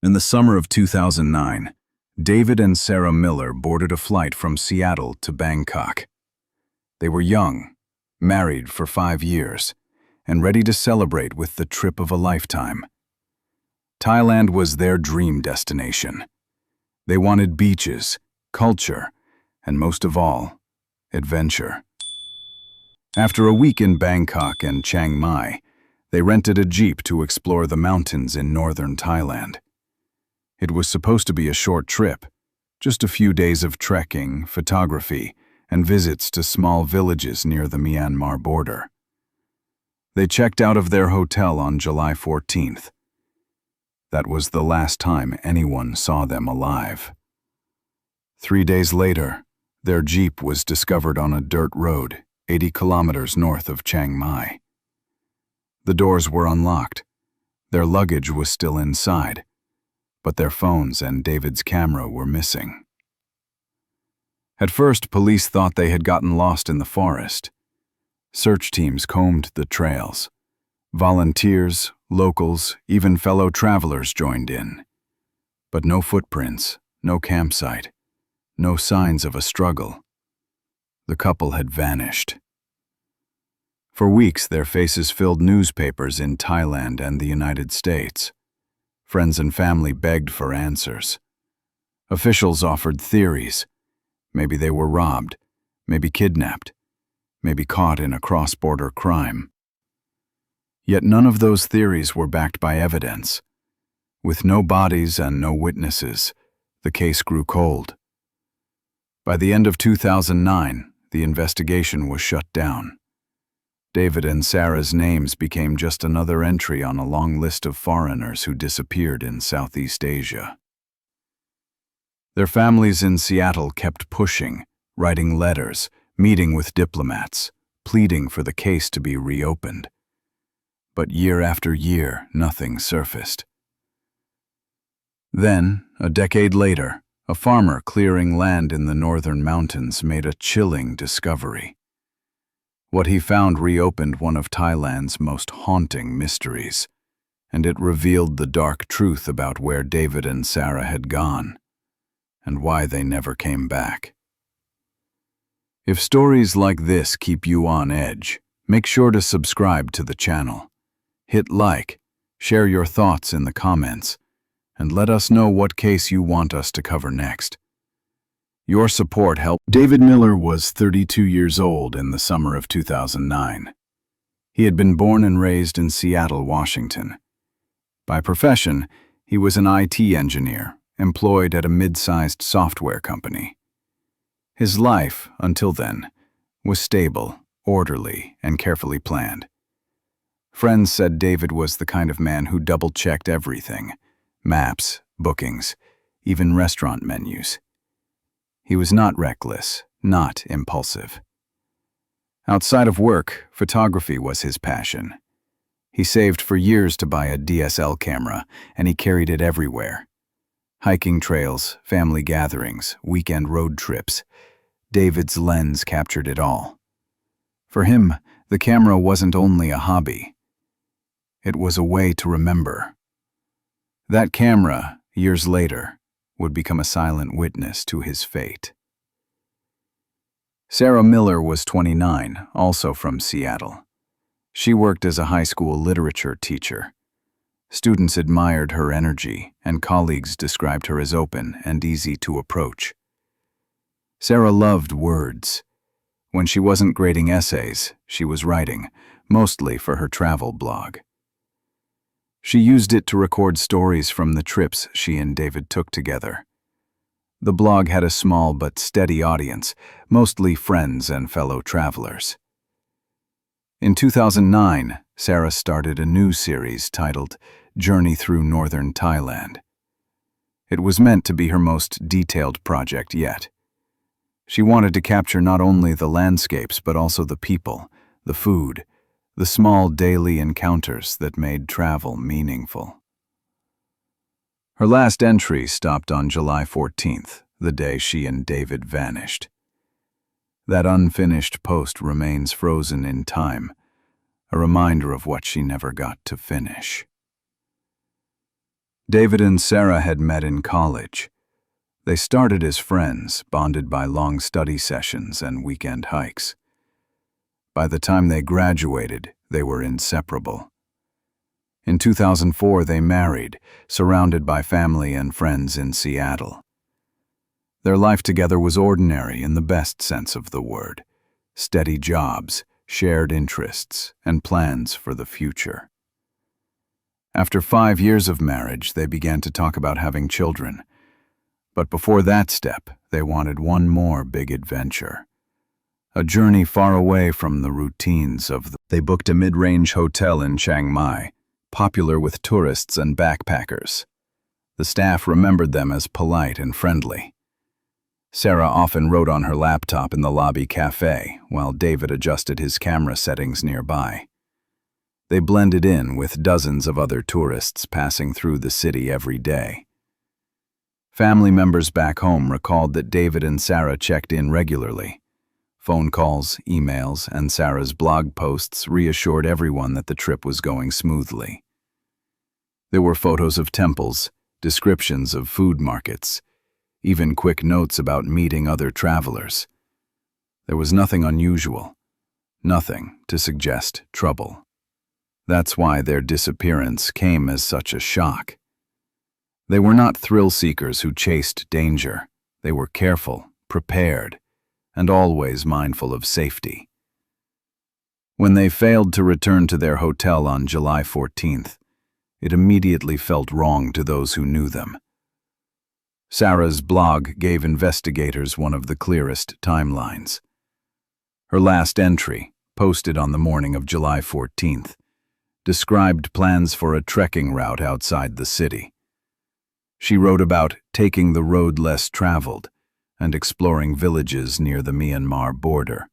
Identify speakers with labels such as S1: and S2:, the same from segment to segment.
S1: In the summer of 2009, David and Sarah Miller boarded a flight from Seattle to Bangkok. They were young, married for 5 years, and ready to celebrate with the trip of a lifetime. Thailand was their dream destination. They wanted beaches, culture, and most of all, adventure. After a week in Bangkok and Chiang Mai, they rented a jeep to explore the mountains in northern Thailand. It was supposed to be a short trip, just a few days of trekking, photography, and visits to small villages near the Myanmar border. They checked out of their hotel on July 14th. That was the last time anyone saw them alive. 3 days later, their jeep was discovered on a dirt road 80 kilometers north of Chiang Mai. The doors were unlocked. Their luggage was still inside, but their phones and David's camera were missing. At first, police thought they had gotten lost in the forest. Search teams combed the trails. Volunteers, locals, even fellow travelers joined in. But no footprints, no campsite, no signs of a struggle. The couple had vanished. For weeks, their faces filled newspapers in Thailand and the United States. Friends and family begged for answers. Officials offered theories. Maybe they were robbed, maybe kidnapped, maybe caught in a cross-border crime. Yet none of those theories were backed by evidence. With no bodies and no witnesses, the case grew cold. By the end of 2009, the investigation was shut down. David and Sarah's names became just another entry on a long list of foreigners who disappeared in Southeast Asia. Their families in Seattle kept pushing, writing letters, meeting with diplomats, pleading for the case to be reopened. But year after year, nothing surfaced. Then, a decade later, a farmer clearing land in the northern mountains made a chilling discovery. What he found reopened one of Thailand's most haunting mysteries, and it revealed the dark truth about where David and Sarah had gone, and why they never came back. If stories like this keep you on edge, make sure to subscribe to the channel. Hit like, share your thoughts in the comments, and let us know what case you want us to cover next. Your support helped. David Miller was 32 years old in the summer of 2009. He had been born and raised in Seattle, Washington. By profession, he was an IT engineer, employed at a mid-sized software company. His life, until then, was stable, orderly, and carefully planned. Friends said David was the kind of man who double-checked everything: maps, bookings, even restaurant menus. He was not reckless, not impulsive. Outside of work, photography was his passion. He saved for years to buy a DSL camera, and he carried it everywhere. Hiking trails, family gatherings, weekend road trips. David's lens captured it all. For him, the camera wasn't only a hobby. It was a way to remember. That camera, years later, would become a silent witness to his fate. Sarah Miller was 29, also from Seattle. She worked as a high school literature teacher. Students admired her energy, and colleagues described her as open and easy to approach. Sarah loved words. When she wasn't grading essays, she was writing, mostly for her travel blog. She used it to record stories from the trips she and David took together. The blog had a small but steady audience, mostly friends and fellow travelers. In 2009, Sarah started a new series titled Journey Through Northern Thailand. It was meant to be her most detailed project yet. She wanted to capture not only the landscapes but also the people, the food, the small daily encounters that made travel meaningful. Her last entry stopped on July 14th, the day she and David vanished. That unfinished post remains frozen in time, a reminder of what she never got to finish. David and Sarah had met in college. They started as friends, bonded by long study sessions and weekend hikes. By the time they graduated, they were inseparable. In 2004, they married, surrounded by family and friends in Seattle. Their life together was ordinary in the best sense of the word. Steady jobs, shared interests, and plans for the future. After 5 years of marriage, they began to talk about having children. But before that step, they wanted one more big adventure. A journey far away from the routines of They booked a mid-range hotel in Chiang Mai, popular with tourists and backpackers. The staff remembered them as polite and friendly. Sarah often wrote on her laptop in the lobby cafe, while David adjusted his camera settings nearby. They blended in with dozens of other tourists passing through the city every day. Family members back home recalled that David and Sarah checked in regularly. Phone calls, emails, and Sarah's blog posts reassured everyone that the trip was going smoothly. There were photos of temples, descriptions of food markets, even quick notes about meeting other travelers. There was nothing unusual, nothing to suggest trouble. That's why their disappearance came as such a shock. They were not thrill-seekers who chased danger. They were careful, prepared, and always mindful of safety. When they failed to return to their hotel on July 14th, it immediately felt wrong to those who knew them. Sarah's blog gave investigators one of the clearest timelines. Her last entry, posted on the morning of July 14th, described plans for a trekking route outside the city. She wrote about taking the road less traveled and exploring villages near the Myanmar border.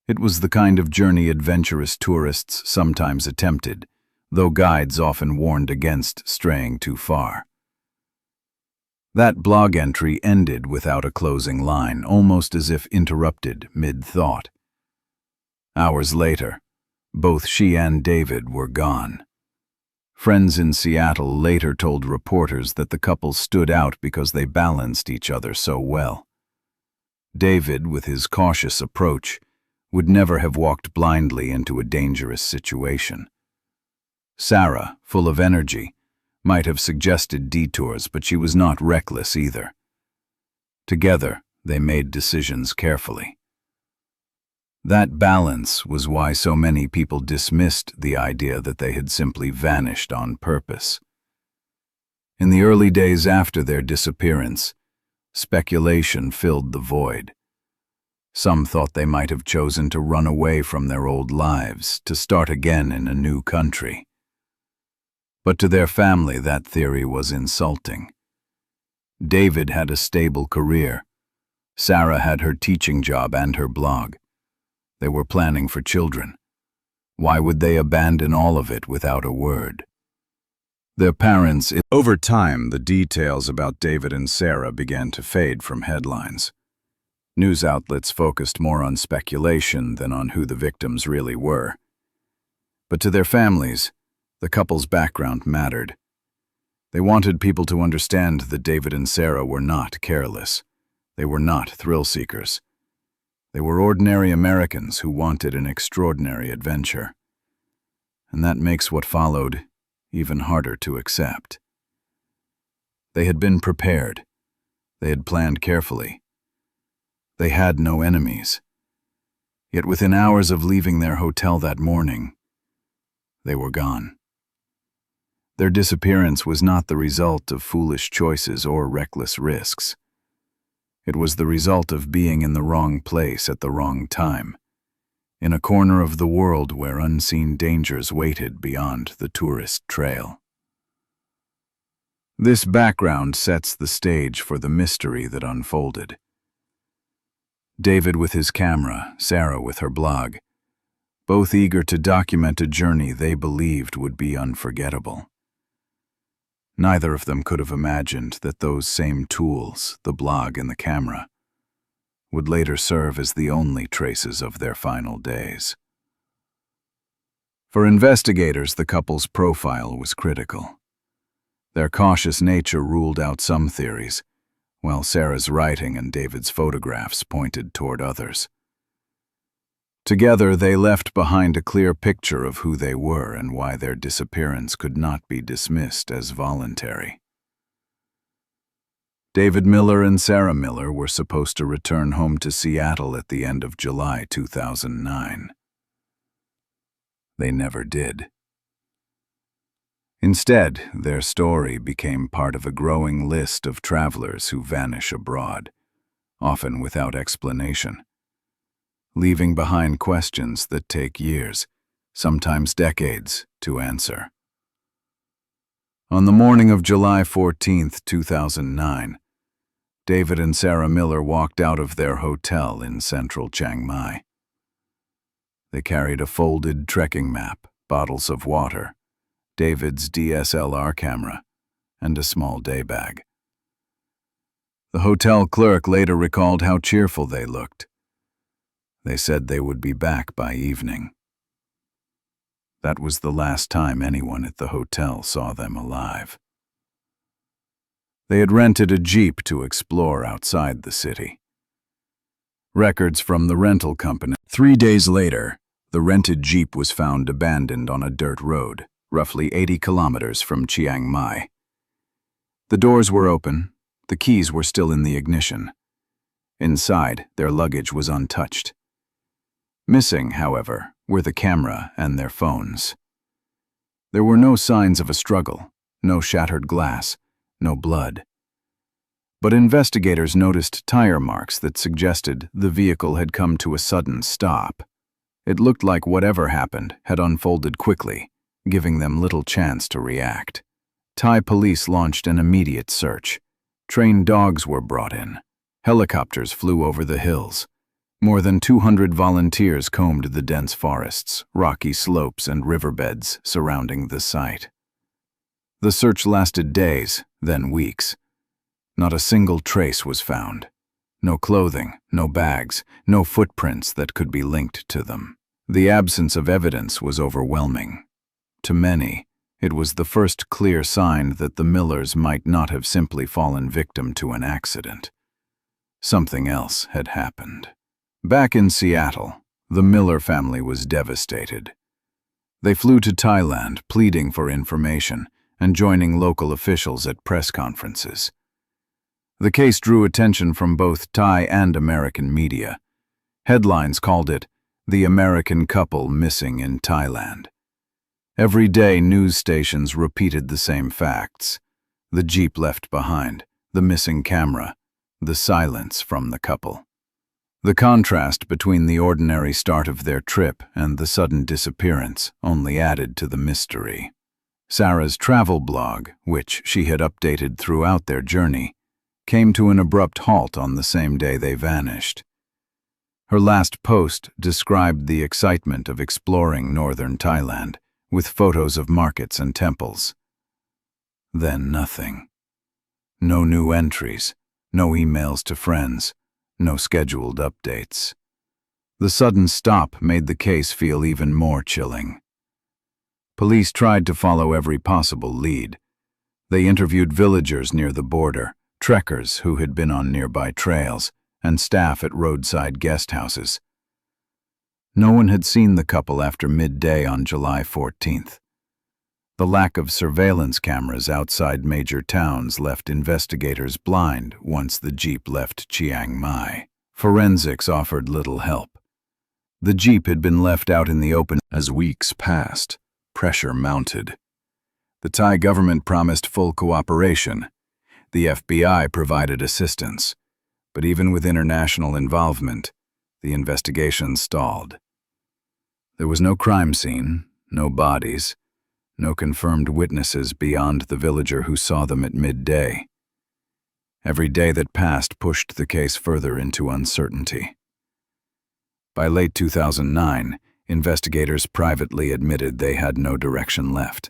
S1: It was the kind of journey adventurous tourists sometimes attempted, though guides often warned against straying too far. That blog entry ended without a closing line, almost as if interrupted mid-thought. Hours later, both she and David were gone. Friends in Seattle later told reporters that the couple stood out because they balanced each other so well. David, with his cautious approach, would never have walked blindly into a dangerous situation. Sarah, full of energy, might have suggested detours, but she was not reckless either. Together, they made decisions carefully. That balance was why so many people dismissed the idea that they had simply vanished on purpose. In the early days after their disappearance, speculation filled the void. Some thought they might have chosen to run away from their old lives, to start again in a new country. But to their family, that theory was insulting. David had a stable career. Sarah had her teaching job and her blog. They were planning for children. Why would they abandon all of it without a word? Their parents... Over time, the details about David and Sarah began to fade from headlines. News outlets focused more on speculation than on who the victims really were. But to their families, the couple's background mattered. They wanted people to understand that David and Sarah were not careless. They were not thrill-seekers. They were ordinary Americans who wanted an extraordinary adventure. And that makes what followed even harder to accept. They had been prepared. They had planned carefully. They had no enemies. Yet within hours of leaving their hotel that morning, they were gone. Their disappearance was not the result of foolish choices or reckless risks. It was the result of being in the wrong place at the wrong time, in a corner of the world where unseen dangers waited beyond the tourist trail. This background sets the stage for the mystery that unfolded. David with his camera, Sarah with her blog, both eager to document a journey they believed would be unforgettable. Neither of them could have imagined that those same tools, the blog and the camera, would later serve as the only traces of their final days. For investigators, the couple's profile was critical. Their cautious nature ruled out some theories, while Sarah's writing and David's photographs pointed toward others. Together, they left behind a clear picture of who they were and why their disappearance could not be dismissed as voluntary. David Miller and Sarah Miller were supposed to return home to Seattle at the end of July 2009. They never did. Instead, their story became part of a growing list of travelers who vanish abroad, often without explanation, leaving behind questions that take years, sometimes decades, to answer. On the morning of July 14, 2009, David and Sarah Miller walked out of their hotel in central Chiang Mai. They carried a folded trekking map, bottles of water, David's DSLR camera, and a small day bag. The hotel clerk later recalled how cheerful they looked. They said they would be back by evening. That was the last time anyone at the hotel saw them alive. They had rented a Jeep to explore outside the city. Records from the rental company. 3 days later, the rented Jeep was found abandoned on a dirt road, roughly 80 kilometers from Chiang Mai. The doors were open, the keys were still in the ignition. Inside, their luggage was untouched. Missing, however, were the camera and their phones. There were no signs of a struggle, no shattered glass, no blood. But investigators noticed tire marks that suggested the vehicle had come to a sudden stop. It looked like whatever happened had unfolded quickly, giving them little chance to react. Thai police launched an immediate search. Trained dogs were brought in. Helicopters flew over the hills. More than 200 volunteers combed the dense forests, rocky slopes, and riverbeds surrounding the site. The search lasted days, then weeks. Not a single trace was found. No clothing, no bags, no footprints that could be linked to them. The absence of evidence was overwhelming. To many, it was the first clear sign that the Millers might not have simply fallen victim to an accident. Something else had happened. Back in Seattle, the Miller family was devastated. They flew to Thailand, pleading for information and joining local officials at press conferences. The case drew attention from both Thai and American media. Headlines called it, "The American Couple Missing in Thailand." Every day, news stations repeated the same facts: the Jeep left behind, the missing camera, the silence from the couple. The contrast between the ordinary start of their trip and the sudden disappearance only added to the mystery. Sarah's travel blog, which she had updated throughout their journey, came to an abrupt halt on the same day they vanished. Her last post described the excitement of exploring northern Thailand, with photos of markets and temples. Then nothing. No new entries, no emails to friends, no scheduled updates. The sudden stop made the case feel even more chilling. Police tried to follow every possible lead. They interviewed villagers near the border, trekkers who had been on nearby trails, and staff at roadside guest houses. No one had seen the couple after midday on July 14th. The lack of surveillance cameras outside major towns left investigators blind once the Jeep left Chiang Mai. Forensics offered little help. The Jeep had been left out in the open. As weeks passed, pressure mounted. The Thai government promised full cooperation. The FBI provided assistance. But even with international involvement, the investigation stalled. There was no crime scene, no bodies, no confirmed witnesses beyond the villager who saw them at midday. Every day that passed pushed the case further into uncertainty. By late 2009, investigators privately admitted they had no direction left.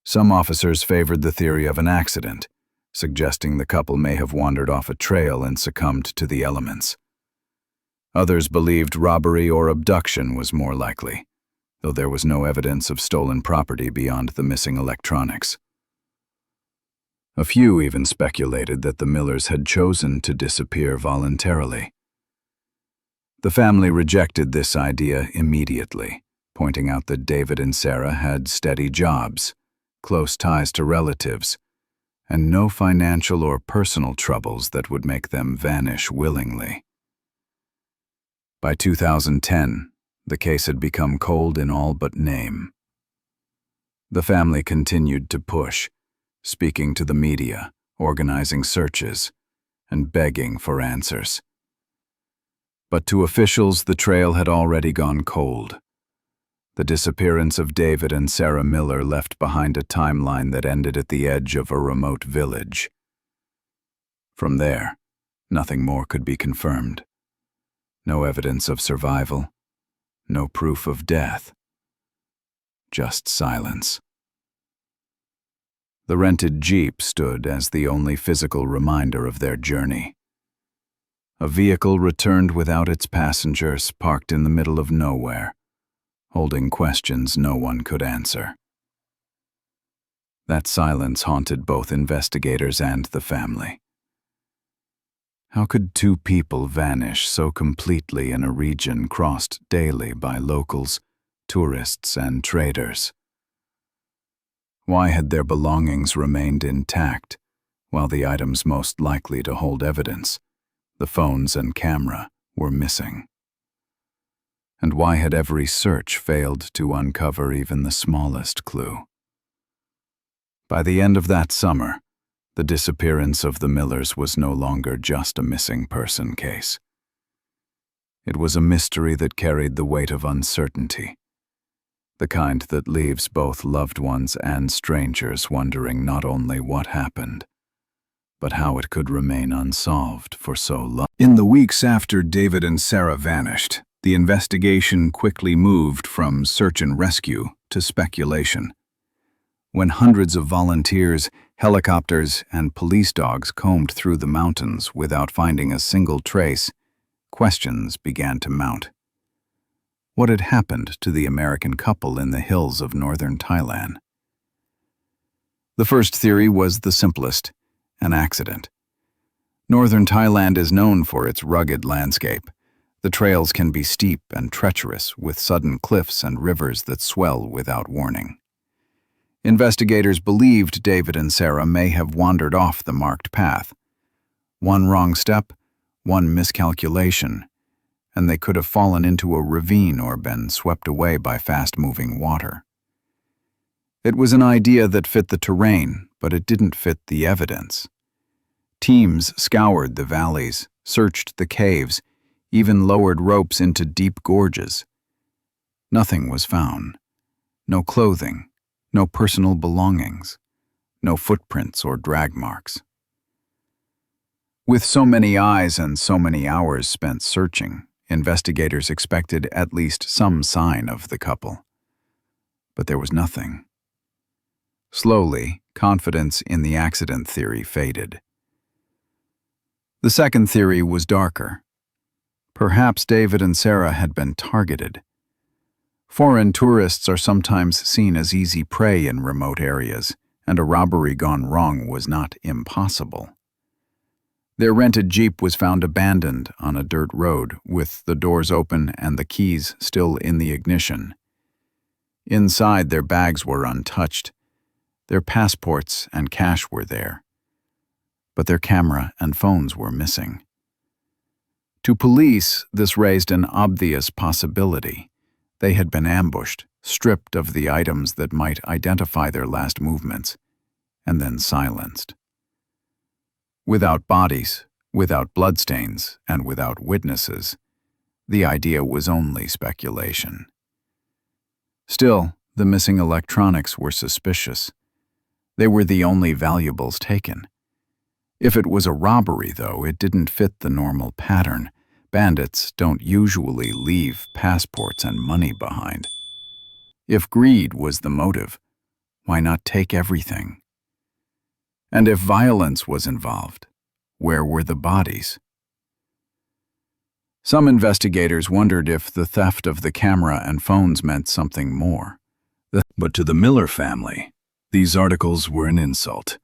S1: Some officers favored the theory of an accident, suggesting the couple may have wandered off a trail and succumbed to the elements. Others believed robbery or abduction was more likely, though there was no evidence of stolen property beyond the missing electronics. A few even speculated that the Millers had chosen to disappear voluntarily. The family rejected this idea immediately, pointing out that David and Sarah had steady jobs, close ties to relatives, and no financial or personal troubles that would make them vanish willingly. By 2010, the case had become cold in all but name. The family continued to push, speaking to the media, organizing searches, and begging for answers. But to officials, the trail had already gone cold. The disappearance of David and Sarah Miller left behind a timeline that ended at the edge of a remote village. From there, nothing more could be confirmed. No evidence of survival, no proof of death. Just silence. The rented Jeep stood as the only physical reminder of their journey. A vehicle returned without its passengers, parked in the middle of nowhere, holding questions no one could answer. That silence haunted both investigators and the family. How could two people vanish so completely in a region crossed daily by locals, tourists, and traders? Why had their belongings remained intact, while the items most likely to hold evidence, the phones and camera, were missing? And why had every search failed to uncover even the smallest clue? By the end of that summer, the disappearance of the Millers was no longer just a missing person case. It was a mystery that carried the weight of uncertainty, the kind that leaves both loved ones and strangers wondering not only what happened, but how it could remain unsolved for so long. In the weeks after David and Sarah vanished, the investigation quickly moved from search and rescue to speculation. When hundreds of volunteers, helicopters, and police dogs combed through the mountains without finding a single trace, questions began to mount. What had happened to the American couple in the hills of northern Thailand? The first theory was the simplest: an accident. Northern Thailand is known for its rugged landscape. The trails can be steep and treacherous, with sudden cliffs and rivers that swell without warning. Investigators believed David and Sarah may have wandered off the marked path. One wrong step, one miscalculation, and they could have fallen into a ravine or been swept away by fast-moving water. It was an idea that fit the terrain, but it didn't fit the evidence. Teams scoured the valleys, searched the caves, even lowered ropes into deep gorges. Nothing was found. No clothing, no personal belongings, no footprints or drag marks. With so many eyes and so many hours spent searching, investigators expected at least some sign of the couple. But there was nothing. Slowly, confidence in the accident theory faded. The second theory was darker. Perhaps David and Sarah had been targeted. Foreign tourists are sometimes seen as easy prey in remote areas, and a robbery gone wrong was not impossible. Their rented Jeep was found abandoned on a dirt road, with the doors open and the keys still in the ignition. Inside, their bags were untouched. Their passports and cash were there, but their camera and phones were missing. To police, this raised an obvious possibility. They had been ambushed, stripped of the items that might identify their last movements, and then silenced. Without bodies, without bloodstains, and without witnesses, the idea was only speculation. Still, the missing electronics were suspicious. They were the only valuables taken. If it was a robbery, though, it didn't fit the normal pattern. Bandits don't usually leave passports and money behind. If greed was the motive, why not take everything? And if violence was involved, where were the bodies? Some investigators wondered if the theft of the camera and phones meant something more. But to the Miller family, these articles were an insult.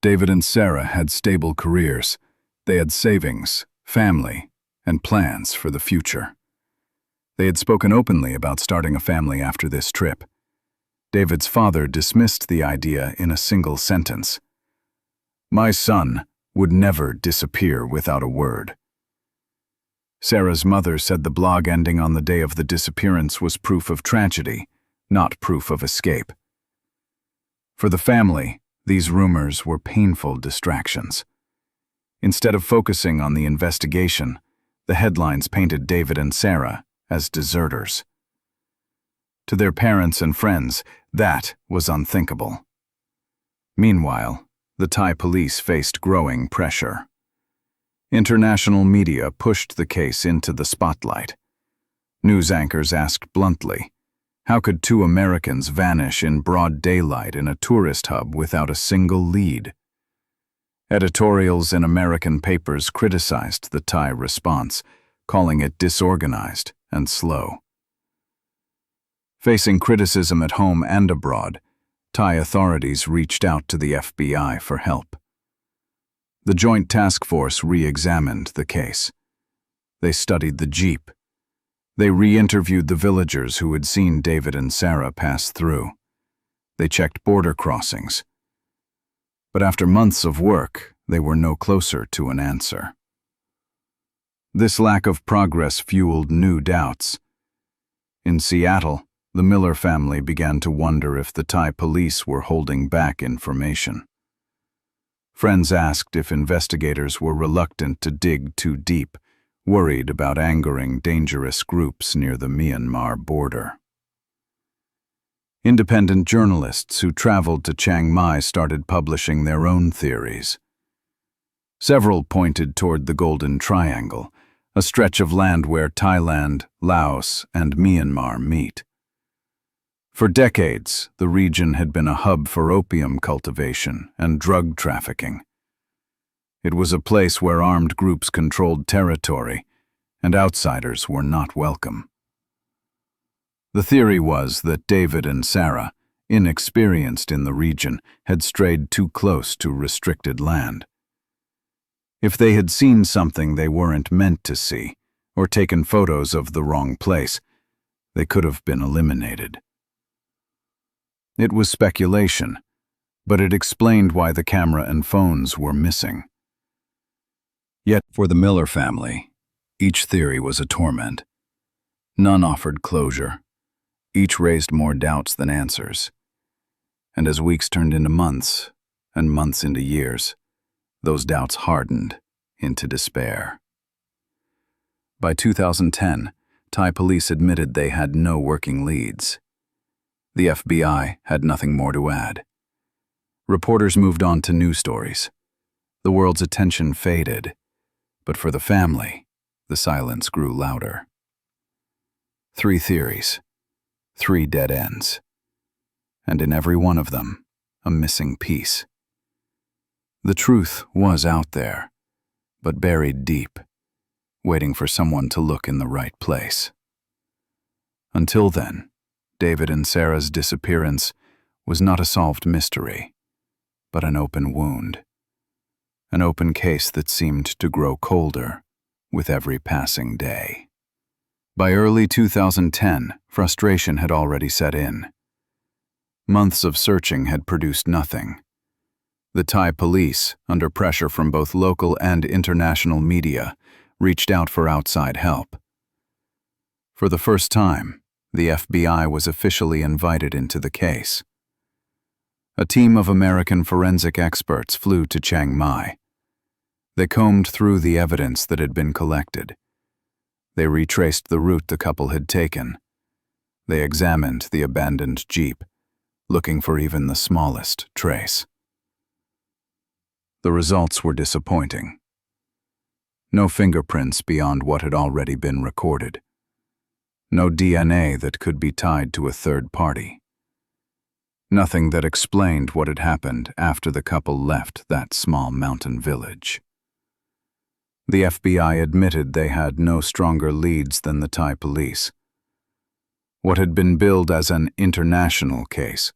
S1: David and Sarah had stable careers. They had savings, family, and plans for the future. They had spoken openly about starting a family after this trip. David's father dismissed the idea in a single sentence. "My son would never disappear without a word." Sarah's mother said the blog ending on the day of the disappearance was proof of tragedy, not proof of escape. For the family, these rumors were painful distractions. Instead of focusing on the investigation, the headlines painted David and Sarah as deserters. To their parents and friends, that was unthinkable. Meanwhile, the Thai police faced growing pressure. International media pushed the case into the spotlight. News anchors asked bluntly, how could two Americans vanish in broad daylight in a tourist hub without a single lead? Editorials in American papers criticized the Thai response, calling it disorganized and slow. Facing criticism at home and abroad, Thai authorities reached out to the FBI for help. The Joint Task Force re-examined the case. They studied the jeep. They re-interviewed the villagers who had seen David and Sarah pass through. They checked border crossings. But after months of work, they were no closer to an answer. This lack of progress fueled new doubts. In Seattle, the Miller family began to wonder if the Thai police were holding back information. Friends asked if investigators were reluctant to dig too deep, worried about angering dangerous groups near the Myanmar border. Independent journalists who traveled to Chiang Mai started publishing their own theories. Several pointed toward the Golden Triangle, a stretch of land where Thailand, Laos, and Myanmar meet. For decades, the region had been a hub for opium cultivation and drug trafficking. It was a place where armed groups controlled territory, and outsiders were not welcome. The theory was that David and Sarah, inexperienced in the region, had strayed too close to restricted land. If they had seen something they weren't meant to see, or taken photos of the wrong place, they could have been eliminated. It was speculation, but it explained why the camera and phones were missing. Yet for the Miller family, each theory was a torment. None offered closure. Each raised more doubts than answers. And as weeks turned into months, and months into years, those doubts hardened into despair. By 2010, Thai police admitted they had no working leads. The FBI had nothing more to add. Reporters moved on to new stories. The world's attention faded, but for the family, the silence grew louder. 3 theories, 3 dead ends, and in every one of them, a missing piece. The truth was out there, but buried deep, waiting for someone to look in the right place. Until then, David and Sarah's disappearance was not a solved mystery, but an open wound. An open case that seemed to grow colder with every passing day. By early 2010, frustration had already set in. Months of searching had produced nothing. The Thai police, under pressure from both local and international media, reached out for outside help. For the first time, the FBI was officially invited into the case. A team of American forensic experts flew to Chiang Mai. They combed through the evidence that had been collected. They retraced the route the couple had taken. They examined the abandoned jeep, looking for even the smallest trace. The results were disappointing. No fingerprints beyond what had already been recorded. No DNA that could be tied to a third party. Nothing that explained what had happened after the couple left that small mountain village. The FBI admitted they had no stronger leads than the Thai police. What had been billed as an international case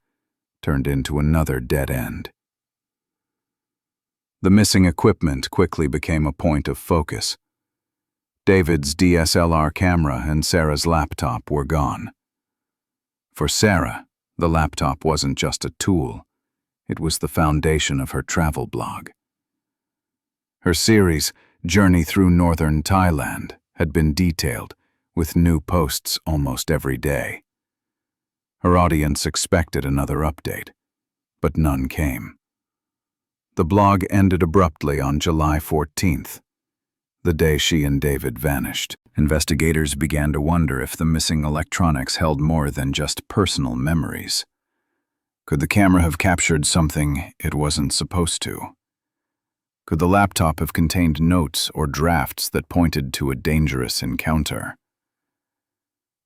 S1: turned into another dead end. The missing equipment quickly became a point of focus. David's DSLR camera and Sarah's laptop were gone. For Sarah, the laptop wasn't just a tool, it was the foundation of her travel blog. Her series, Journey Through Northern Thailand, had been detailed, with new posts almost every day. Her audience expected another update, but none came. The blog ended abruptly on July 14th, the day she and David vanished. Investigators began to wonder if the missing electronics held more than just personal memories. Could the camera have captured something it wasn't supposed to? Could the laptop have contained notes or drafts that pointed to a dangerous encounter?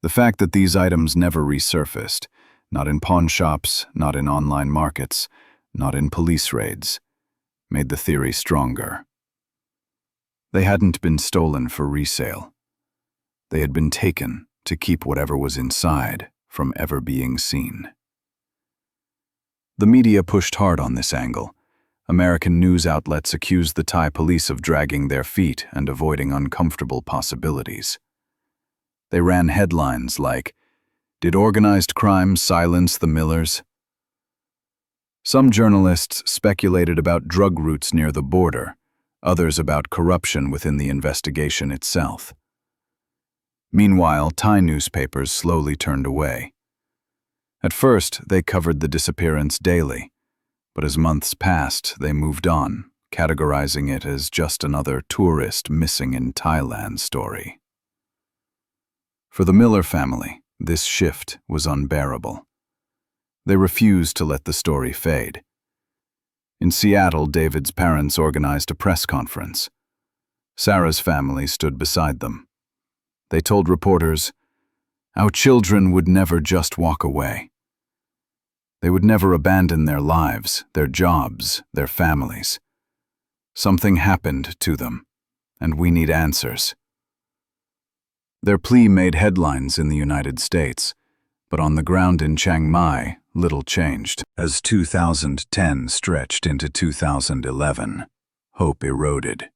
S1: The fact that these items never resurfaced, not in pawn shops, not in online markets, not in police raids, made the theory stronger. They hadn't been stolen for resale. They had been taken to keep whatever was inside from ever being seen. The media pushed hard on this angle. American news outlets accused the Thai police of dragging their feet and avoiding uncomfortable possibilities. They ran headlines like, "Did organized crime silence the Millers?" Some journalists speculated about drug routes near the border, others about corruption within the investigation itself. Meanwhile, Thai newspapers slowly turned away. At first, they covered the disappearance daily, but as months passed, they moved on, categorizing it as just another tourist missing in Thailand story. For the Miller family, this shift was unbearable. They refused to let the story fade. In Seattle, David's parents organized a press conference. Sarah's family stood beside them. They told reporters, "Our children would never just walk away. They would never abandon their lives, their jobs, their families. Something happened to them, and we need answers." Their plea made headlines in the United States, but on the ground in Chiang Mai, little changed. As 2010 stretched into 2011, hope eroded.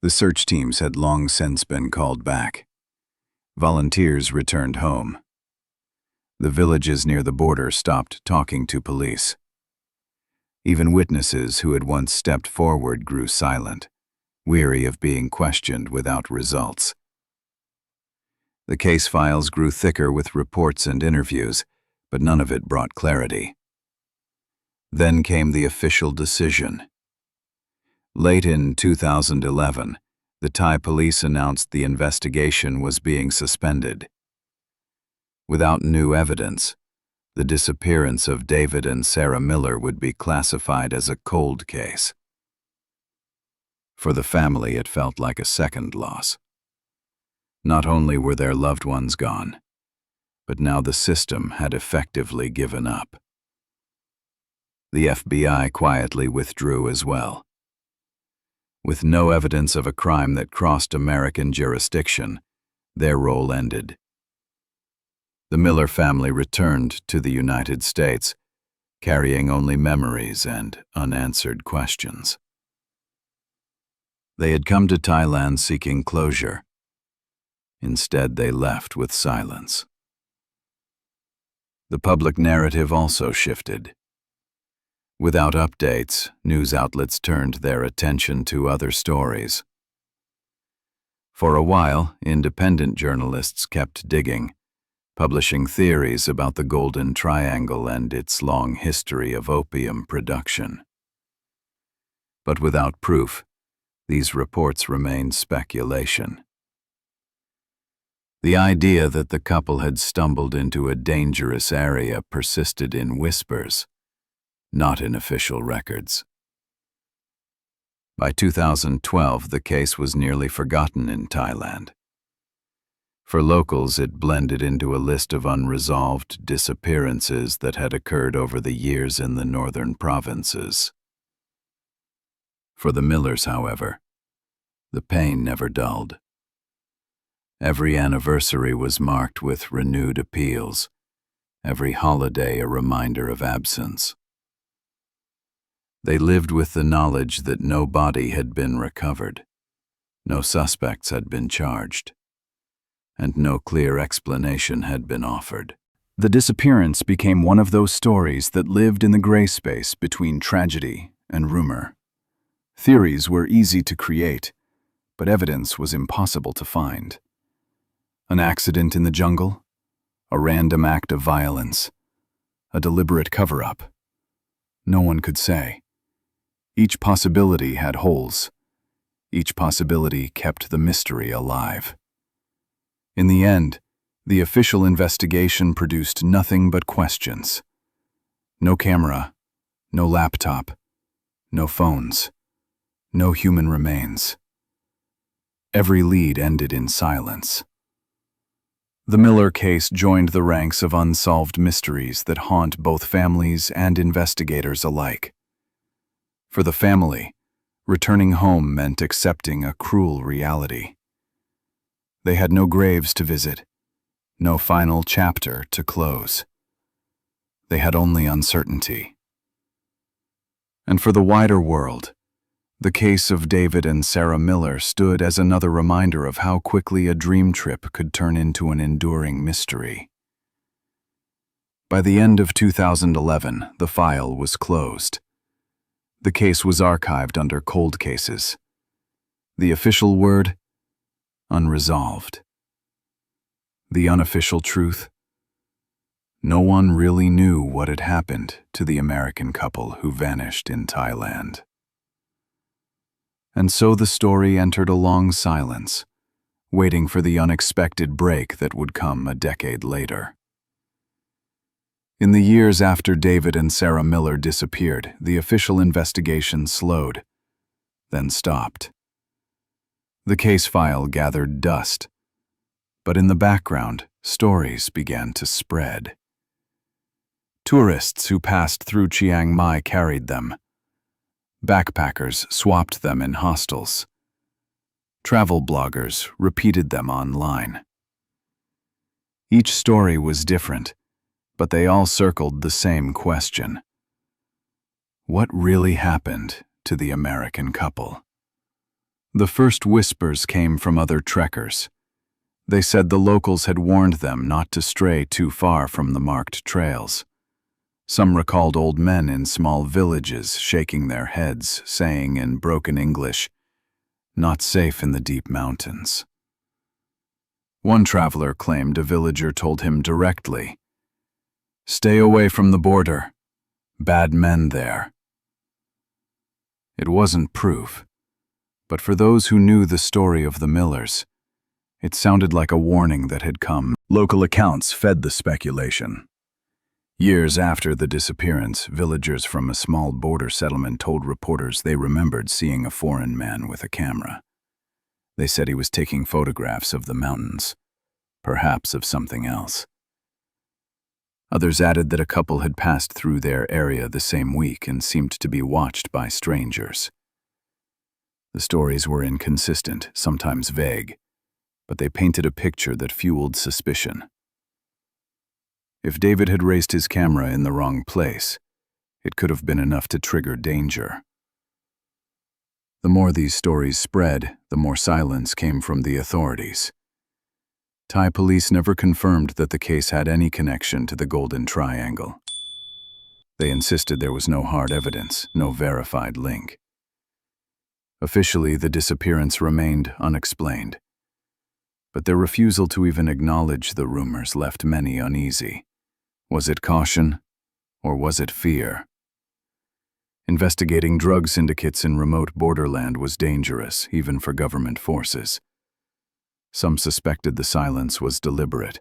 S1: The search teams had long since been called back. Volunteers returned home. The villages near the border stopped talking to police. Even witnesses who had once stepped forward grew silent, weary of being questioned without results. The case files grew thicker with reports and interviews, but none of it brought clarity. Then came the official decision. Late in 2011, the Thai police announced the investigation was being suspended. Without new evidence, the disappearance of David and Sarah Miller would be classified as a cold case. For the family, it felt like a second loss. Not only were their loved ones gone, but now the system had effectively given up. The FBI quietly withdrew as well. With no evidence of a crime that crossed American jurisdiction, their role ended. The Miller family returned to the United States, carrying only memories and unanswered questions. They had come to Thailand seeking closure. Instead, they left with silence. The public narrative also shifted. Without updates, news outlets turned their attention to other stories. For a while, independent journalists kept digging, publishing theories about the Golden Triangle and its long history of opium production. But without proof, these reports remained speculation. The idea that the couple had stumbled into a dangerous area persisted in whispers, not in official records. By 2012, the case was nearly forgotten in Thailand. For locals, it blended into a list of unresolved disappearances that had occurred over the years in the northern provinces. For the Millers, however, the pain never dulled. Every anniversary was marked with renewed appeals, every holiday a reminder of absence. They lived with the knowledge that no body had been recovered, no suspects had been charged, and no clear explanation had been offered. The disappearance became one of those stories that lived in the gray space between tragedy and rumor. Theories were easy to create, but evidence was impossible to find. An accident in the jungle? A random act of violence? A deliberate cover-up? No one could say. Each possibility had holes. Each possibility kept the mystery alive. In the end, the official investigation produced nothing but questions. No camera, no laptop, no phones, no human remains. Every lead ended in silence. The Miller case joined the ranks of unsolved mysteries that haunt both families and investigators alike. For the family, returning home meant accepting a cruel reality. They had no graves to visit, no final chapter to close. They had only uncertainty. And for the wider world, the case of David and Sarah Miller stood as another reminder of how quickly a dream trip could turn into an enduring mystery. By the end of 2011, the file was closed. The case was archived under cold cases. The official word? Unresolved. The unofficial truth? No one really knew what had happened to the American couple who vanished in Thailand. And so the story entered a long silence, waiting for the unexpected break that would come a decade later. In the years after David and Sarah Miller disappeared, the official investigation slowed, then stopped. The case file gathered dust, but in the background, stories began to spread. Tourists who passed through Chiang Mai carried them. Backpackers swapped them in hostels. Travel bloggers repeated them online. Each story was different, but they all circled the same question. What really happened to the American couple? The first whispers came from other trekkers. They said the locals had warned them not to stray too far from the marked trails. Some recalled old men in small villages shaking their heads, saying in broken English, "Not safe in the deep mountains." One traveler claimed a villager told him directly, "Stay away from the border. Bad men there." It wasn't proof, but for those who knew the story of the Millers, it sounded like a warning that had come. Local accounts fed the speculation. Years after the disappearance, villagers from a small border settlement told reporters they remembered seeing a foreign man with a camera. They said he was taking photographs of the mountains, perhaps of something else. Others added that a couple had passed through their area the same week and seemed to be watched by strangers. The stories were inconsistent, sometimes vague, but they painted a picture that fueled suspicion. If David had raised his camera in the wrong place, it could have been enough to trigger danger. The more these stories spread, the more silence came from the authorities. Thai police never confirmed that the case had any connection to the Golden Triangle. They insisted there was no hard evidence, no verified link. Officially, the disappearance remained unexplained. But their refusal to even acknowledge the rumors left many uneasy. Was it caution, or was it fear? Investigating drug syndicates in remote borderland was dangerous, even for government forces. Some suspected the silence was deliberate,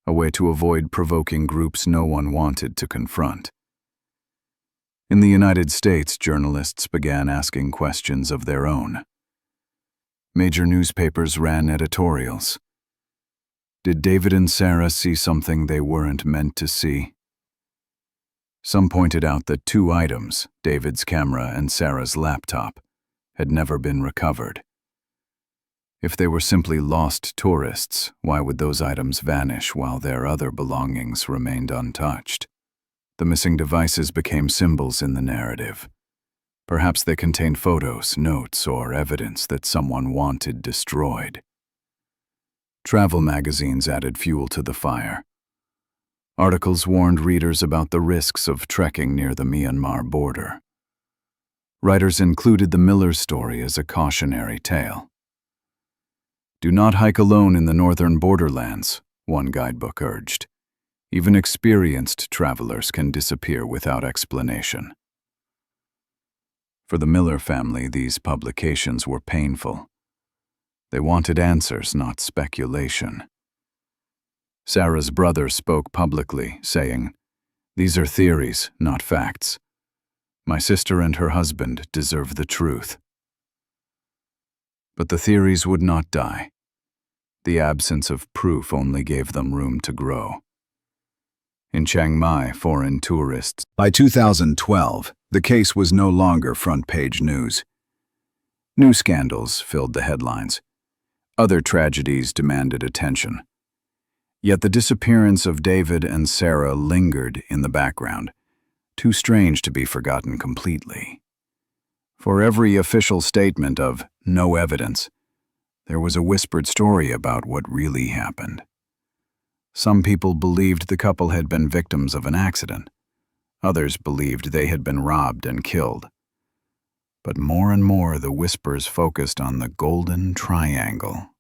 S1: a way to avoid provoking groups no one wanted to confront. In the United States, journalists began asking questions of their own. Major newspapers ran editorials. Did David and Sarah see something they weren't meant to see? Some pointed out that two items, David's camera and Sarah's laptop, had never been recovered. If they were simply lost tourists, why would those items vanish while their other belongings remained untouched? The missing devices became symbols in the narrative. Perhaps they contained photos, notes, or evidence that someone wanted destroyed. Travel magazines added fuel to the fire. Articles warned readers about the risks of trekking near the Myanmar border. Writers included the Miller story as a cautionary tale. "Do not hike alone in the northern borderlands," one guidebook urged. "Even experienced travelers can disappear without explanation." For the Miller family, these publications were painful. They wanted answers, not speculation. Sarah's brother spoke publicly, saying, "These are theories, not facts. My sister and her husband deserve the truth." But the theories would not die. The absence of proof only gave them room to grow. In Chiang Mai, foreign tourists. By 2012, the case was no longer front-page news. New scandals filled the headlines. Other tragedies demanded attention. Yet the disappearance of David and Sarah lingered in the background, too strange to be forgotten completely. For every official statement of "no evidence," there was a whispered story about what really happened. Some people believed the couple had been victims of an accident. Others believed they had been robbed and killed. But more and more the whispers focused on the Golden Triangle.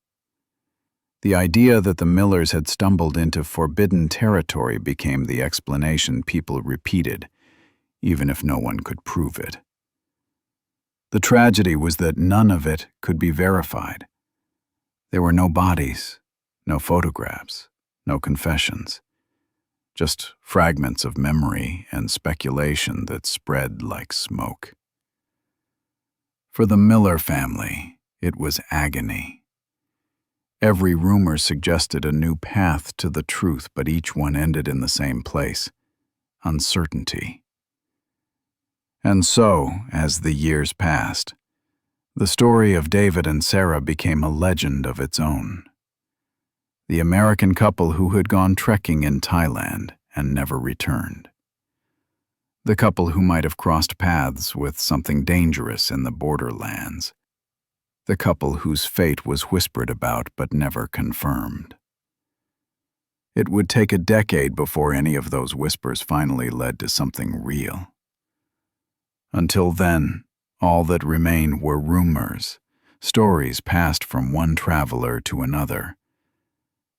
S1: The idea that the Millers had stumbled into forbidden territory became the explanation people repeated, even if no one could prove it. The tragedy was that none of it could be verified. There were no bodies, no photographs, no confessions, just fragments of memory and speculation that spread like smoke. For the Miller family, it was agony. Every rumor suggested a new path to the truth, but each one ended in the same place: uncertainty. And so, as the years passed, the story of David and Sarah became a legend of its own. The American couple who had gone trekking in Thailand and never returned. The couple who might have crossed paths with something dangerous in the borderlands. The couple whose fate was whispered about but never confirmed. It would take a decade before any of those whispers finally led to something real. Until then, all that remained were rumors, stories passed from one traveler to another,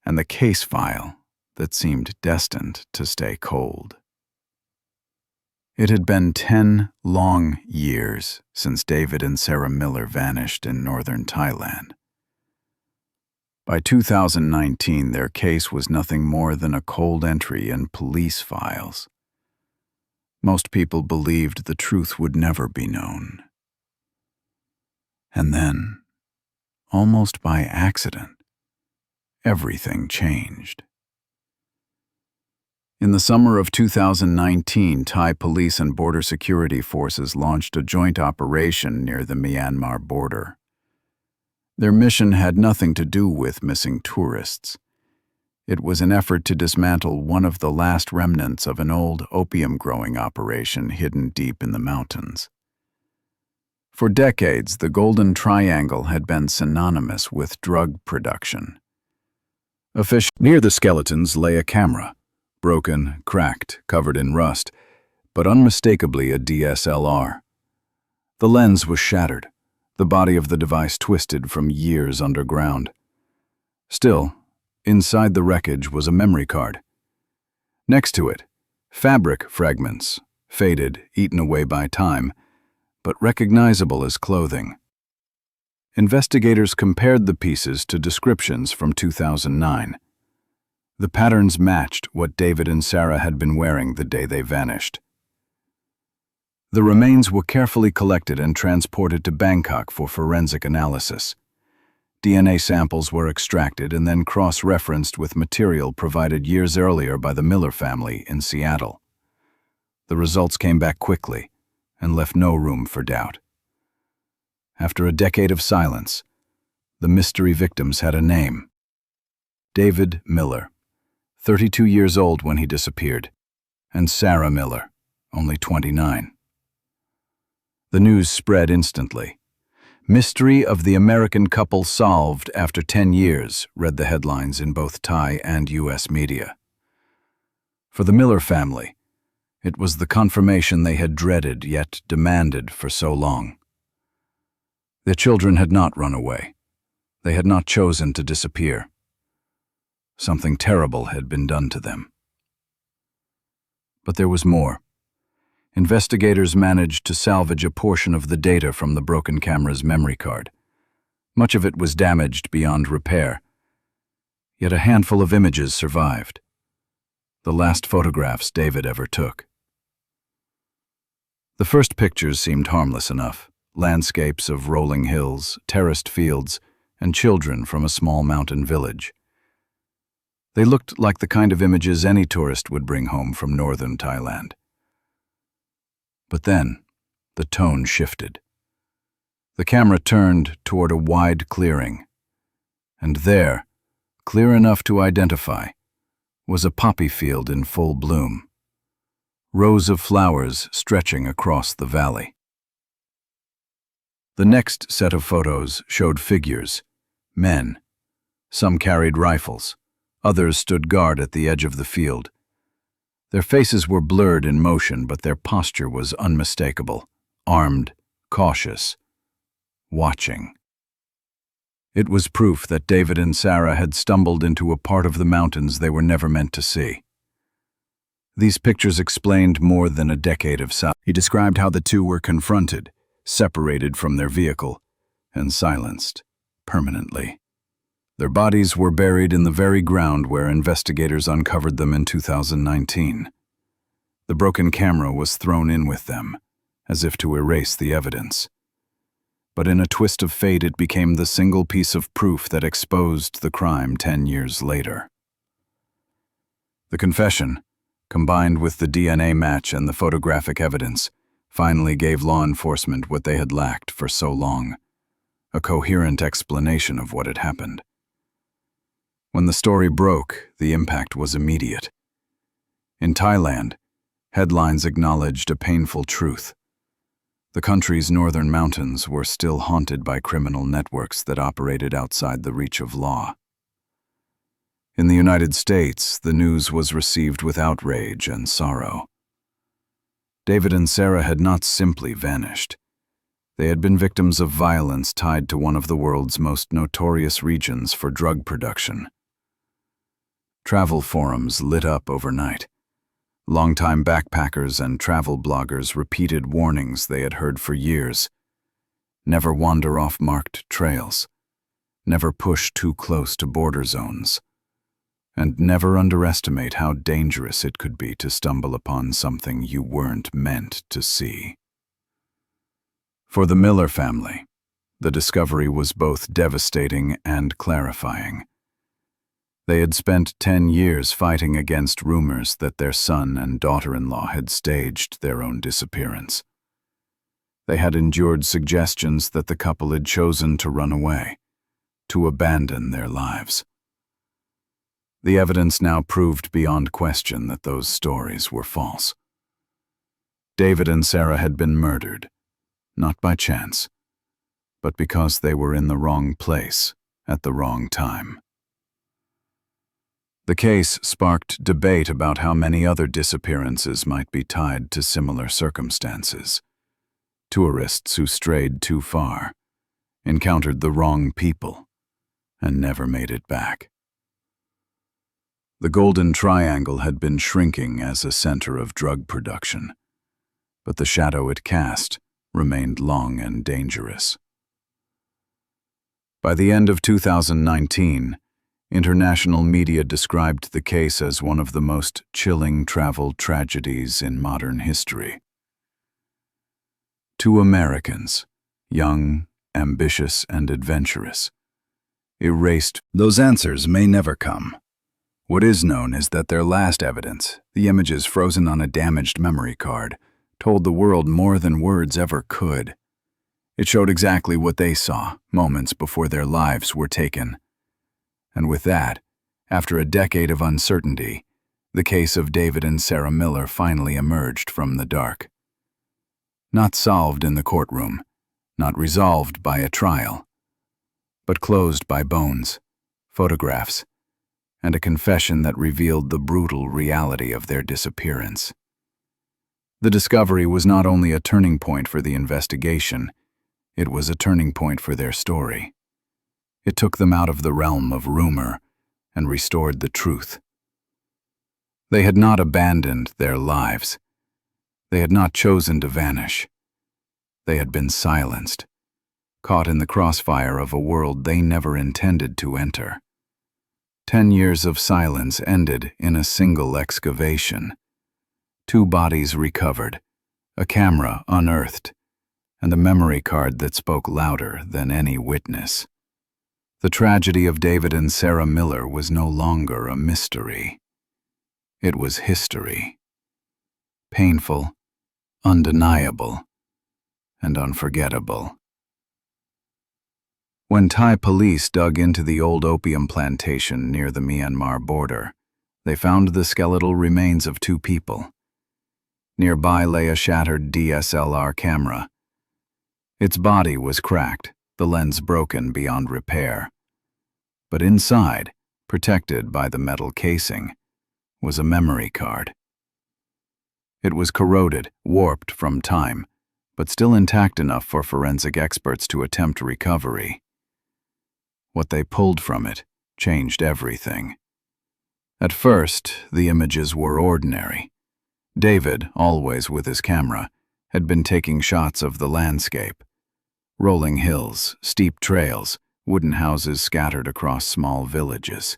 S1: and the case file that seemed destined to stay cold. It had been 10 long years since David and Sarah Miller vanished in northern Thailand. By 2019, their case was nothing more than a cold entry in police files. Most people believed the truth would never be known. And then, almost by accident, everything changed. In the summer of 2019, Thai police and border security forces launched a joint operation near the Myanmar border. Their mission had nothing to do with missing tourists. It was an effort to dismantle one of the last remnants of an old opium-growing operation hidden deep in the mountains. For decades, the Golden Triangle had been synonymous with drug production. Near the skeletons lay a camera, broken, cracked, covered in rust, but unmistakably a DSLR. The lens was shattered, the body of the device twisted from years underground. Still, inside the wreckage was a memory card. Next to it, fabric fragments, faded, eaten away by time, but recognizable as clothing. Investigators compared the pieces to descriptions from 2009. The patterns matched what David and Sarah had been wearing the day they vanished. The remains were carefully collected and transported to Bangkok for forensic analysis. DNA samples were extracted and then cross-referenced with material provided years earlier by the Miller family in Seattle. The results came back quickly and left no room for doubt. After a decade of silence, the mystery victims had a name: David Miller, 32 years old when he disappeared, and Sarah Miller, only 29. The news spread instantly. "Mystery of the American couple solved after 10 years," read the headlines in both Thai and U.S. media. For the Miller family, it was the confirmation they had dreaded yet demanded for so long. Their children had not run away. They had not chosen to disappear. Something terrible had been done to them. But there was more. Investigators managed to salvage a portion of the data from the broken camera's memory card. Much of it was damaged beyond repair. Yet a handful of images survived. The last photographs David ever took. The first pictures seemed harmless enough. Landscapes of rolling hills, terraced fields, and children from a small mountain village. They looked like the kind of images any tourist would bring home from northern Thailand. But then, the tone shifted. The camera turned toward a wide clearing, and there, clear enough to identify, was a poppy field in full bloom. Rows of flowers stretching across the valley. The next set of photos showed figures, men. Some carried rifles, others stood guard at the edge of the field. Their faces were blurred in motion, but their posture was unmistakable, armed, cautious, watching. It was proof that David and Sarah had stumbled into a part of the mountains they were never meant to see. These pictures explained more than a decade of silence. He described how the two were confronted, separated from their vehicle, and silenced, permanently. Their bodies were buried in the very ground where investigators uncovered them in 2019. The broken camera was thrown in with them, as if to erase the evidence. But in a twist of fate, it became the single piece of proof that exposed the crime 10 years later. The confession, combined with the DNA match and the photographic evidence, finally gave law enforcement what they had lacked for so long: a coherent explanation of what had happened. When the story broke, the impact was immediate. In Thailand, headlines acknowledged a painful truth. The country's northern mountains were still haunted by criminal networks that operated outside the reach of law. In the United States, the news was received with outrage and sorrow. David and Sarah had not simply vanished. They had been victims of violence tied to one of the world's most notorious regions for drug production. Travel forums lit up overnight. Longtime backpackers and travel bloggers repeated warnings they had heard for years. Never wander off marked trails. Never push too close to border zones. And never underestimate how dangerous it could be to stumble upon something you weren't meant to see. For the Miller family, the discovery was both devastating and clarifying. They had spent 10 years fighting against rumors that their son and daughter-in-law had staged their own disappearance. They had endured suggestions that the couple had chosen to run away, to abandon their lives. The evidence now proved beyond question that those stories were false. David and Sarah had been murdered, not by chance, but because they were in the wrong place at the wrong time. The case sparked debate about how many other disappearances might be tied to similar circumstances. Tourists who strayed too far, encountered the wrong people, and never made it back. The Golden Triangle had been shrinking as a center of drug production, but the shadow it cast remained long and dangerous. By the end of 2019, international media described the case as one of the most chilling travel tragedies in modern history. Two Americans, young, ambitious, and adventurous, erased. Those answers may never come. What is known is that their last evidence, the images frozen on a damaged memory card, told the world more than words ever could. It showed exactly what they saw moments before their lives were taken. And with that, after a decade of uncertainty, the case of David and Sarah Miller finally emerged from the dark. Not solved in the courtroom, not resolved by a trial, but closed by bones, photographs, and a confession that revealed the brutal reality of their disappearance. The discovery was not only a turning point for the investigation, it was a turning point for their story. It took them out of the realm of rumor and restored the truth. They had not abandoned their lives. They had not chosen to vanish. They had been silenced, caught in the crossfire of a world they never intended to enter. 10 years of silence ended in a single excavation. 2 bodies recovered, a camera unearthed, and a memory card that spoke louder than any witness. The tragedy of David and Sarah Miller was no longer a mystery. It was history. Painful, undeniable, and unforgettable. When Thai police dug into the old opium plantation near the Myanmar border, they found the skeletal remains of 2 people. Nearby lay a shattered DSLR camera. Its body was cracked, the lens broken beyond repair. But inside, protected by the metal casing, was a memory card. It was corroded, warped from time, but still intact enough for forensic experts to attempt recovery. What they pulled from it changed everything. At first, the images were ordinary. David, always with his camera, had been taking shots of the landscape. Rolling hills, steep trails, wooden houses scattered across small villages.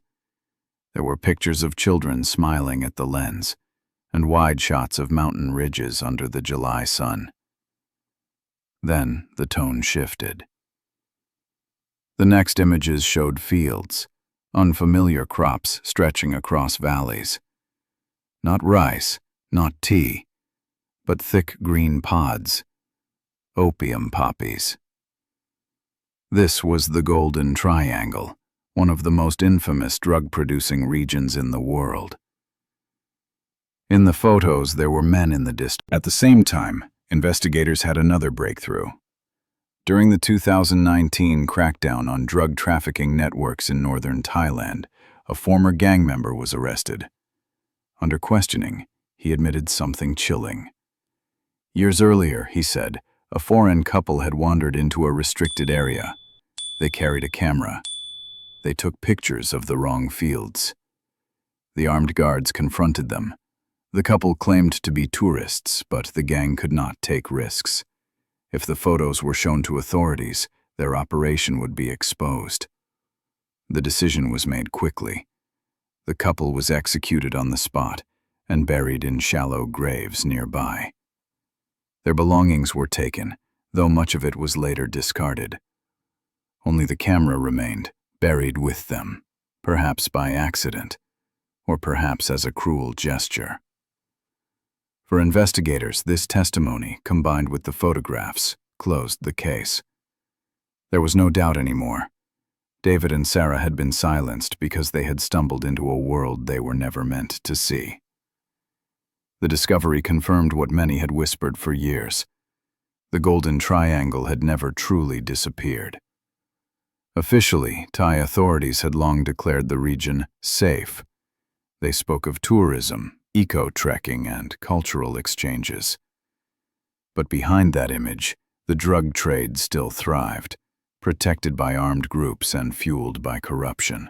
S1: There were pictures of children smiling at the lens, and wide shots of mountain ridges under the July sun. Then the tone shifted. The next images showed fields, unfamiliar crops stretching across valleys. Not rice, not tea, but thick green pods, opium poppies. This was the Golden Triangle, one of the most infamous drug-producing regions in the world. In the photos, there were men in the distance. At the same time, investigators had another breakthrough. During the 2019 crackdown on drug trafficking networks in northern Thailand, a former gang member was arrested. Under questioning, he admitted something chilling. Years earlier, he said, a foreign couple had wandered into a restricted area. They carried a camera. They took pictures of the wrong fields. The armed guards confronted them. The couple claimed to be tourists, but the gang could not take risks. If the photos were shown to authorities, their operation would be exposed. The decision was made quickly. The couple was executed on the spot and buried in shallow graves nearby. Their belongings were taken, though much of it was later discarded. Only the camera remained, buried with them, perhaps by accident, or perhaps as a cruel gesture. For investigators, this testimony, combined with the photographs, closed the case. There was no doubt anymore. David and Sarah had been silenced because they had stumbled into a world they were never meant to see. The discovery confirmed what many had whispered for years. The Golden Triangle had never truly disappeared. Officially, Thai authorities had long declared the region safe. They spoke of tourism, eco-trekking, and cultural exchanges. But behind that image, the drug trade still thrived, protected by armed groups and fueled by corruption.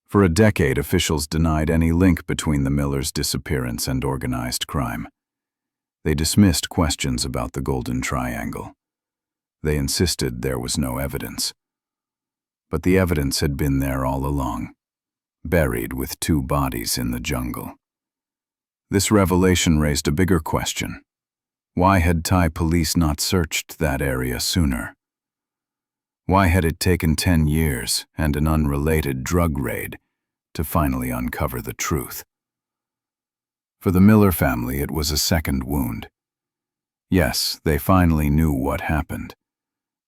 S1: For a decade, officials denied any link between the Millers' disappearance and organized crime. They dismissed questions about the Golden Triangle. They insisted there was no evidence. But the evidence had been there all along, buried with 2 bodies in the jungle. This revelation raised a bigger question. Why had Thai police not searched that area sooner? Why had it taken 10 years and an unrelated drug raid to finally uncover the truth? For the Miller family, it was a second wound. Yes, they finally knew what happened,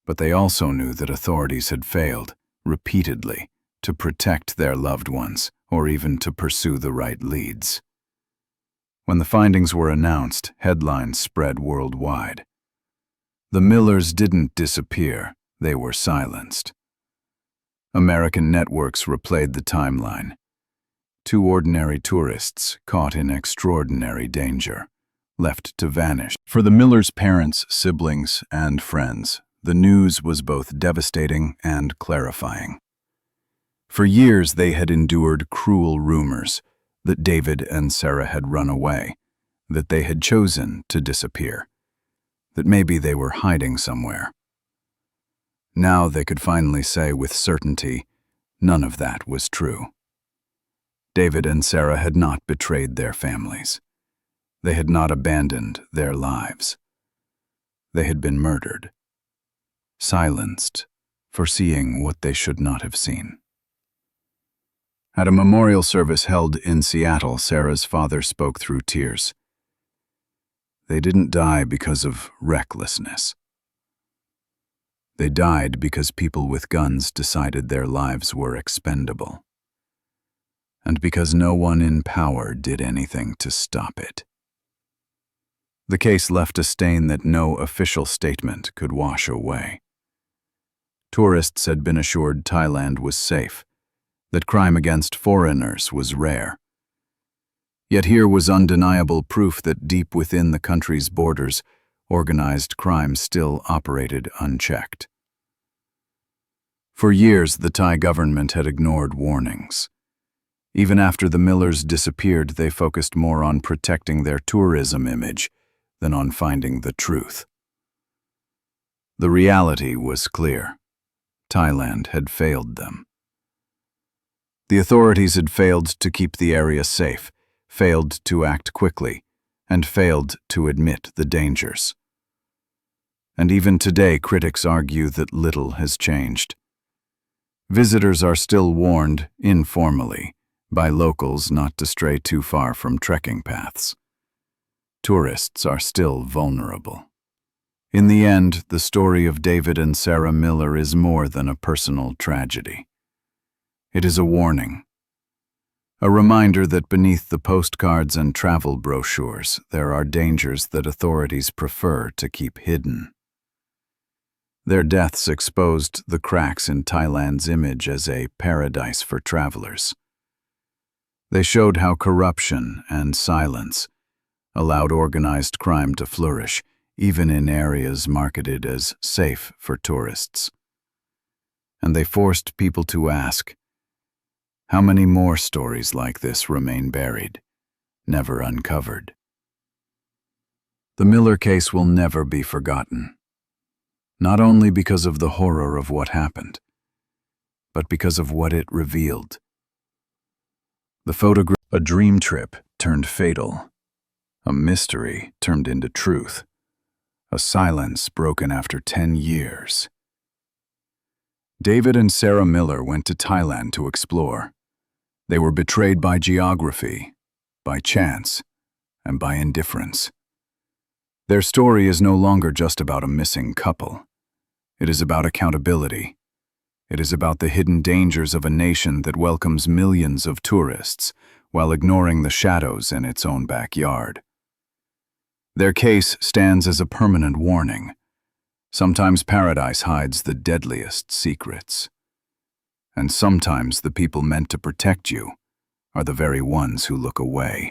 S1: but they also knew that authorities had failed, repeatedly, to protect their loved ones or even to pursue the right leads. When the findings were announced, headlines spread worldwide. The Millers didn't disappear, they were silenced. American networks replayed the timeline. 2 ordinary tourists caught in extraordinary danger, left to vanish. For the Millers' parents, siblings, and friends, the news was both devastating and clarifying. For years they had endured cruel rumors that David and Sarah had run away, that they had chosen to disappear, that maybe they were hiding somewhere. Now they could finally say with certainty, none of that was true. David and Sarah had not betrayed their families. They had not abandoned their lives. They had been murdered, silenced for seeing what they should not have seen. At a memorial service held in Seattle, Sarah's father spoke through tears. They didn't die because of recklessness. They died because people with guns decided their lives were expendable, and because no one in power did anything to stop it. The case left a stain that no official statement could wash away. Tourists had been assured Thailand was safe, that crime against foreigners was rare. Yet here was undeniable proof that deep within the country's borders, organized crime still operated unchecked. For years, the Thai government had ignored warnings. Even after the Millers disappeared, they focused more on protecting their tourism image than on finding the truth. The reality was clear. Thailand had failed them. The authorities had failed to keep the area safe, failed to act quickly, and failed to admit the dangers. And even today, critics argue that little has changed. Visitors are still warned, informally, by locals not to stray too far from trekking paths. Tourists are still vulnerable. In the end, the story of David and Sarah Miller is more than a personal tragedy. It is a warning. A reminder that beneath the postcards and travel brochures, there are dangers that authorities prefer to keep hidden. Their deaths exposed the cracks in Thailand's image as a paradise for travelers. They showed how corruption and silence allowed organized crime to flourish, even in areas marketed as safe for tourists. And they forced people to ask, how many more stories like this remain buried, never uncovered? The Miller case will never be forgotten, not only because of the horror of what happened, but because of what it revealed. The photograph, a dream trip turned fatal, a mystery turned into truth, a silence broken after 10 years. David and Sarah Miller went to Thailand to explore. They were betrayed by geography, by chance, and by indifference. Their story is no longer just about a missing couple. It is about accountability. It is about the hidden dangers of a nation that welcomes millions of tourists while ignoring the shadows in its own backyard. Their case stands as a permanent warning. Sometimes paradise hides the deadliest secrets. And sometimes the people meant to protect you are the very ones who look away.